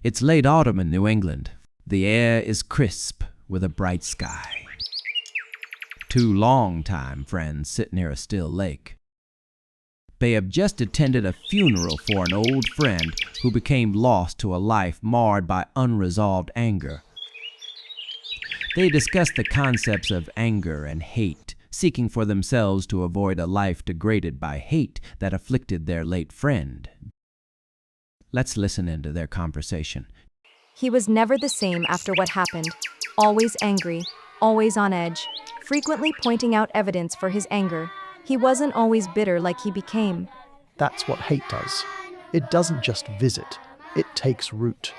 It's late autumn in New England. The air is crisp with a bright sky. Two long-time friends sit near a still lake. They have just attended a funeral for an old friend who became lost to a life marred by unresolved anger. They discuss the concepts of anger and hate, seeking for themselves to avoid a life degraded by hate that afflicted their late friend. Let's listen into their conversation. He was never the same after what happened. Always angry, always on edge, frequently pointing out evidence for his anger. He wasn't always bitter like he became. That's what hate does. It doesn't just visit, it takes root.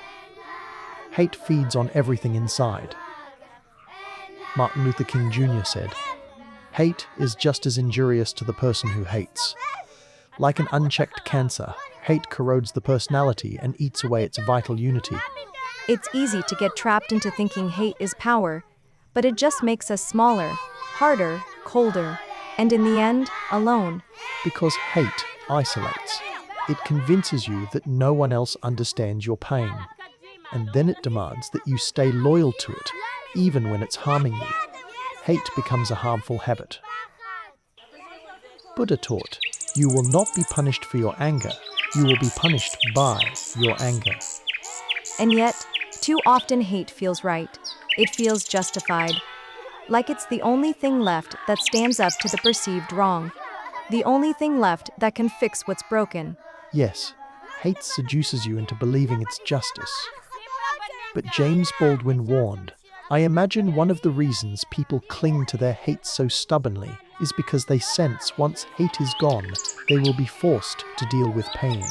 Hate feeds on everything inside. Martin Luther King Jr. said, "Hate is just as injurious to the person who hates. Like an unchecked cancer, hate corrodes the personality and eats away its vital unity." It's easy to get trapped into thinking hate is power, but it just makes us smaller, harder, colder, and in the end, alone. Because hate isolates. It convinces you that no one else understands your pain, and then it demands that you stay loyal to it, even when it's harming you. Hate becomes a harmful habit. Buddha taught, "You will not be punished for your anger, you will be punished by your anger." And yet, too often hate feels right. It feels justified. Like it's the only thing left that stands up to the perceived wrong. The only thing left that can fix what's broken. Yes, hate seduces you into believing it's justice. But James Baldwin warned, "I imagine one of the reasons people cling to their hate so stubbornly is because they sense once hate is gone, they will be forced to deal with pain."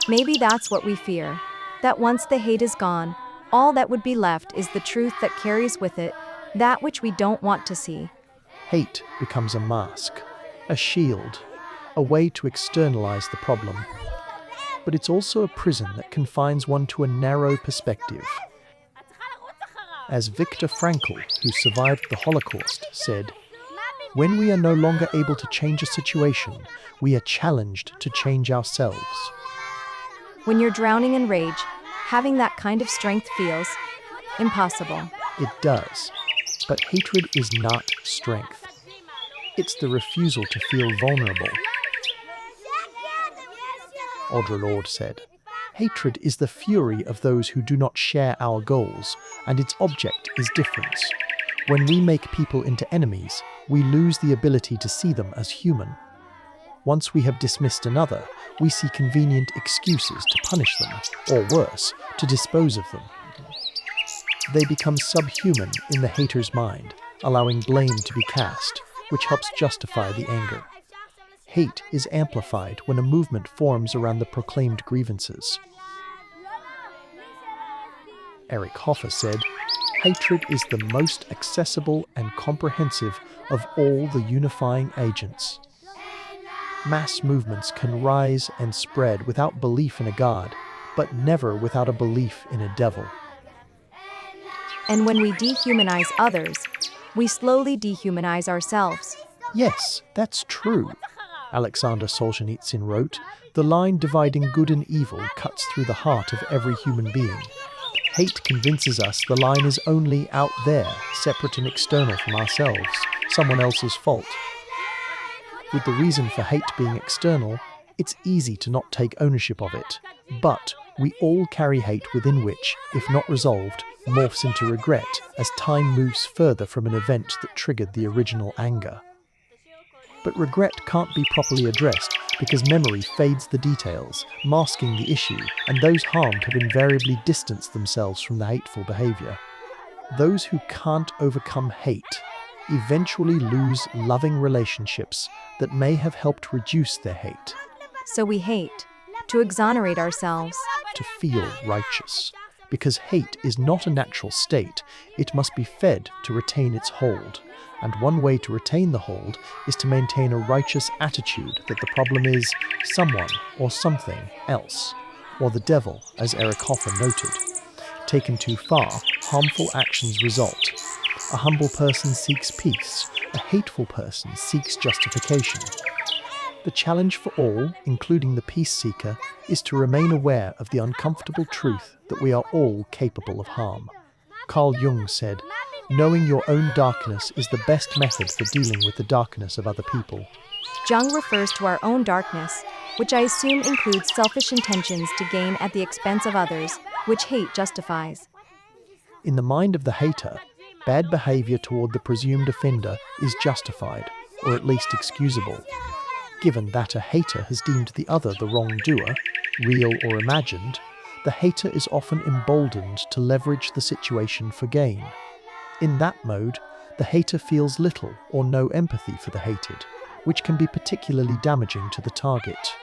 Maybe that's what we fear. That once the hate is gone, all that would be left is the truth that carries with it, that which we don't want to see. Hate becomes a mask, a shield, a way to externalize the problem. But it's also a prison that confines one to a narrow perspective. As Viktor Frankl, who survived the Holocaust, said, "When we are no longer able to change a situation, we are challenged to change ourselves." When you're drowning in rage, having that kind of strength feels impossible. It does. But hatred is not strength. It's the refusal to feel vulnerable. Audre Lorde said, "Hatred is the fury of those who do not share our goals, and its object is difference. When we make people into enemies, we lose the ability to see them as human. Once we have dismissed another, we see convenient excuses to punish them, or worse, to dispose of them. They become subhuman in the hater's mind, allowing blame to be cast, which helps justify the anger. Hate is amplified when a movement forms around the proclaimed grievances." Eric Hoffer said, "Hatred is the most accessible and comprehensive of all the unifying agents. Mass movements can rise and spread without belief in a God, but never without a belief in a devil." And when we dehumanize others, we slowly dehumanize ourselves. Yes, that's true. Alexander Solzhenitsyn wrote, "The line dividing good and evil cuts through the heart of every human being. Hate convinces us the line is only out there, separate and external from ourselves, someone else's fault. With the reason for hate being external, it's easy to not take ownership of it. But we all carry hate within which, if not resolved, morphs into regret as time moves further from an event that triggered the original anger. But regret can't be properly addressed because memory fades the details, masking the issue, and those harmed have invariably distanced themselves from the hateful behavior. Those who can't overcome hate eventually lose loving relationships that may have helped reduce their hate." So we hate, to exonerate ourselves. To feel righteous. Because hate is not a natural state, it must be fed to retain its hold. And one way to retain the hold is to maintain a righteous attitude that the problem is someone or something else, or the devil, as Eric Hoffer noted. Taken too far, harmful actions result. A humble person seeks peace, a hateful person seeks justification. The challenge for all, including the peace seeker, is to remain aware of the uncomfortable truth that we are all capable of harm. Carl Jung said, "Knowing your own darkness is the best method for dealing with the darkness of other people." Jung refers to our own darkness, which I assume includes selfish intentions to gain at the expense of others, which hate justifies. In the mind of the hater, bad behavior toward the presumed offender is justified, or at least excusable. Given that a hater has deemed the other the wrongdoer, real or imagined, the hater is often emboldened to leverage the situation for gain. In that mode, the hater feels little or no empathy for the hated, which can be particularly damaging to the target.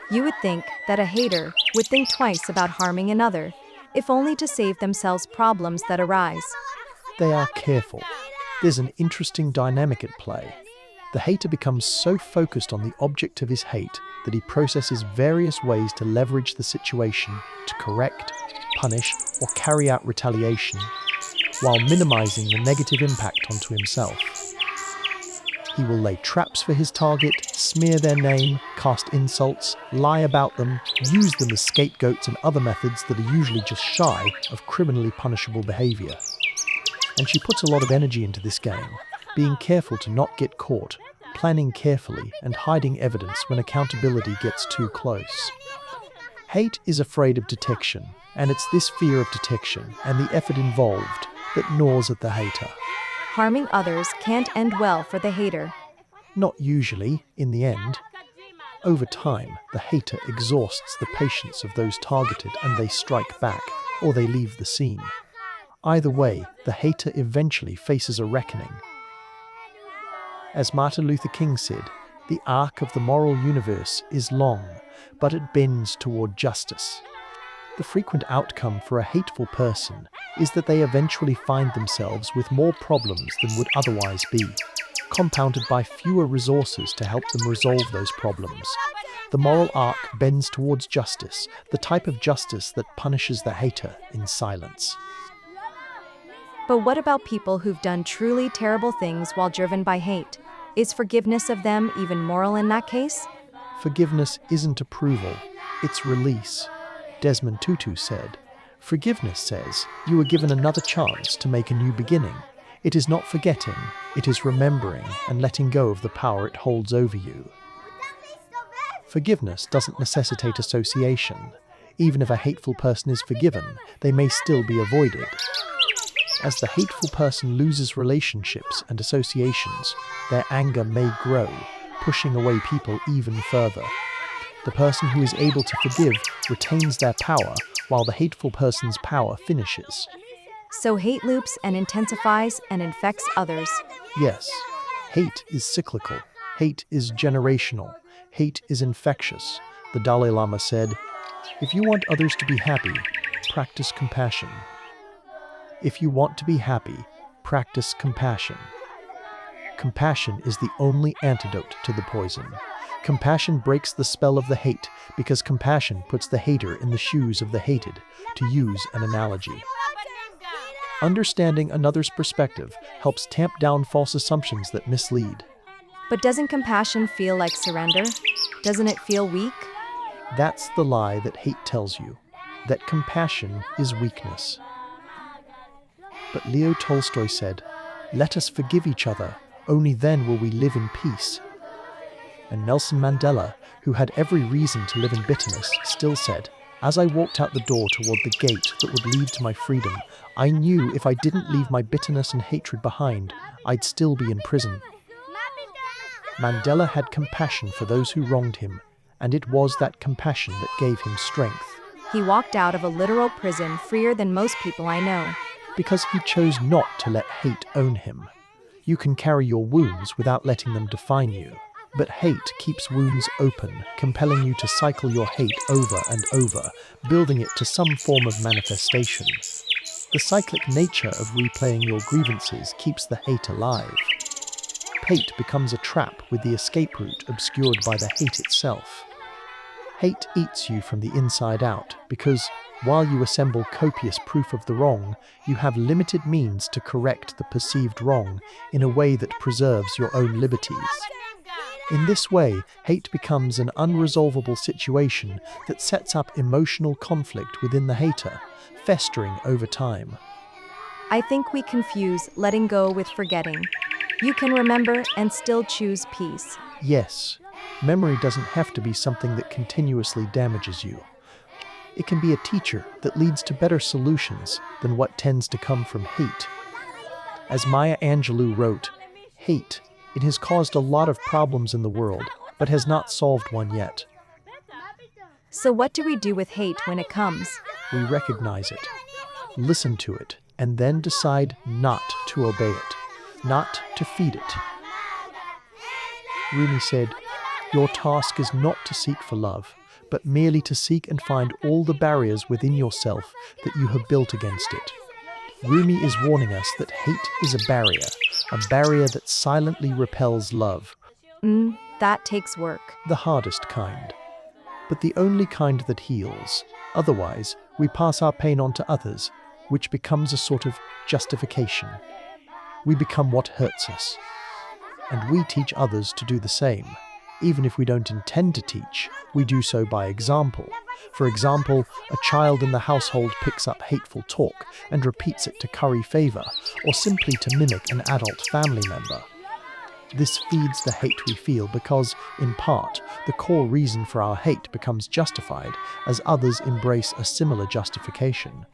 You would think that a hater would think twice about harming another, if only to save themselves problems that arise. They are careful. There's an interesting dynamic at play. The hater becomes so focused on the object of his hate that he processes various ways to leverage the situation to correct, punish, or carry out retaliation, while minimizing the negative impact onto himself. He will lay traps for his target, smear their name, cast insults, lie about them, use them as scapegoats and other methods that are usually just shy of criminally punishable behavior. And she puts a lot of energy into this game, being careful to not get caught, planning carefully, and hiding evidence when accountability gets too close. Hate is afraid of detection, and it's this fear of detection and the effort involved that gnaws at the hater. Harming others can't end well for the hater. Not usually, in the end. Over time, the hater exhausts the patience of those targeted and they strike back, or they leave the scene. Either way, the hater eventually faces a reckoning. As Martin Luther King said, the arc of the moral universe is long, but it bends toward justice. The frequent outcome for a hateful person is that they eventually find themselves with more problems than would otherwise be, compounded by fewer resources to help them resolve those problems. The moral arc bends towards justice, the type of justice that punishes the hater in silence. But what about people who've done truly terrible things while driven by hate? Is forgiveness of them even moral in that case? Forgiveness isn't approval, it's release. Desmond Tutu said, "Forgiveness says you are given another chance to make a new beginning. It is not forgetting, it is remembering and letting go of the power it holds over you." Forgiveness doesn't necessitate association. Even if a hateful person is forgiven, they may still be avoided. As the hateful person loses relationships and associations, their anger may grow, pushing away people even further. The person who is able to forgive retains their power, while the hateful person's power finishes. So hate loops and intensifies and infects others. Yes, hate is cyclical. Hate is generational. Hate is infectious. The Dalai Lama said, "If you want others to be happy, practice compassion. If you want to be happy, practice compassion." Compassion is the only antidote to the poison. Compassion breaks the spell of the hate because compassion puts the hater in the shoes of the hated, to use an analogy. Understanding another's perspective helps tamp down false assumptions that mislead. But doesn't compassion feel like surrender? Doesn't it feel weak? That's the lie that hate tells you, that compassion is weakness. But Leo Tolstoy said, "Let us forgive each other, only then will we live in peace." And Nelson Mandela, who had every reason to live in bitterness, still said, "As I walked out the door toward the gate that would lead to my freedom, I knew if I didn't leave my bitterness and hatred behind, I'd still be in prison." Mandela had compassion for those who wronged him, and it was that compassion that gave him strength. He walked out of a literal prison freer than most people I know. Because he chose not to let hate own him. You can carry your wounds without letting them define you. But hate keeps wounds open, compelling you to cycle your hate over and over, building it to some form of manifestation. The cyclic nature of replaying your grievances keeps the hate alive. Hate becomes a trap with the escape route obscured by the hate itself. Hate eats you from the inside out because, while you assemble copious proof of the wrong, you have limited means to correct the perceived wrong in a way that preserves your own liberties. In this way, hate becomes an unresolvable situation that sets up emotional conflict within the hater, festering over time. I think we confuse letting go with forgetting. You can remember and still choose peace. Yes, memory doesn't have to be something that continuously damages you. It can be a teacher that leads to better solutions than what tends to come from hate. As Maya Angelou wrote, hate, it has caused a lot of problems in the world, but has not solved one yet. So what do we do with hate when it comes? We recognize it, listen to it, and then decide not to obey it, not to feed it. Rumi said, "Your task is not to seek for love, but merely to seek and find all the barriers within yourself that you have built against it." Rumi is warning us that hate is a barrier that silently repels love, That takes work. the hardest kind, but the only kind that heals. Otherwise, we pass our pain on to others, which becomes a sort of justification. We become what hurts us, and we teach others to do the same. Even if we don't intend to teach, we do so by example. For example, a child in the household picks up hateful talk and repeats it to curry favor, or simply to mimic an adult family member. This feeds the hate we feel because, in part, the core reason for our hate becomes justified as others embrace a similar justification.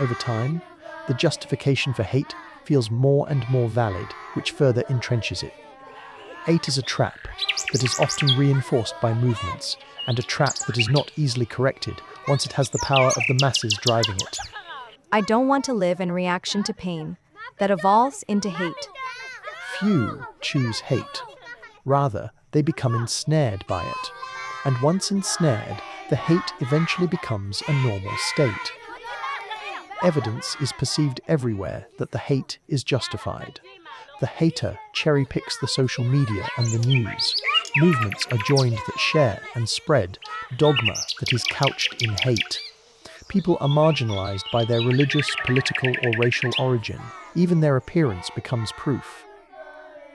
Over time, the justification for hate feels more and more valid, which further entrenches it. Hate is a trap that is often reinforced by movements, and a trap that is not easily corrected once it has the power of the masses driving it. I don't want to live in reaction to pain that evolves into hate. Few choose hate. Rather, they become ensnared by it. And once ensnared, the hate eventually becomes a normal state. Evidence is perceived everywhere that the hate is justified. The hater cherry-picks the social media and the news. Movements are joined that share and spread dogma that is couched in hate. People are marginalized by their religious, political, or racial origin. Even their appearance becomes proof.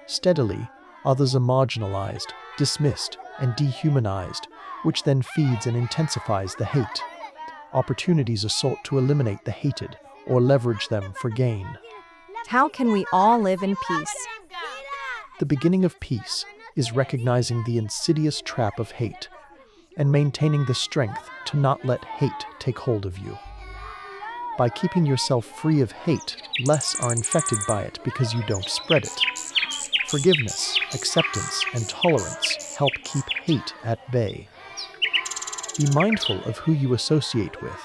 Steadily, others are marginalized, dismissed, and dehumanized, which then feeds and intensifies the hate. Opportunities are sought to eliminate the hated or leverage them for gain. How can we all live in peace? The beginning of peace is recognizing the insidious trap of hate and maintaining the strength to not let hate take hold of you. By keeping yourself free of hate, less are infected by it because you don't spread it. Forgiveness, acceptance, and tolerance help keep hate at bay. Be mindful of who you associate with.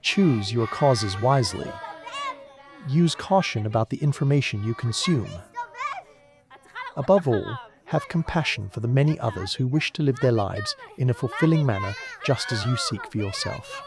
Choose your causes wisely. Use caution about the information you consume. Above all, have compassion for the many others who wish to live their lives in a fulfilling manner just as you seek for yourself.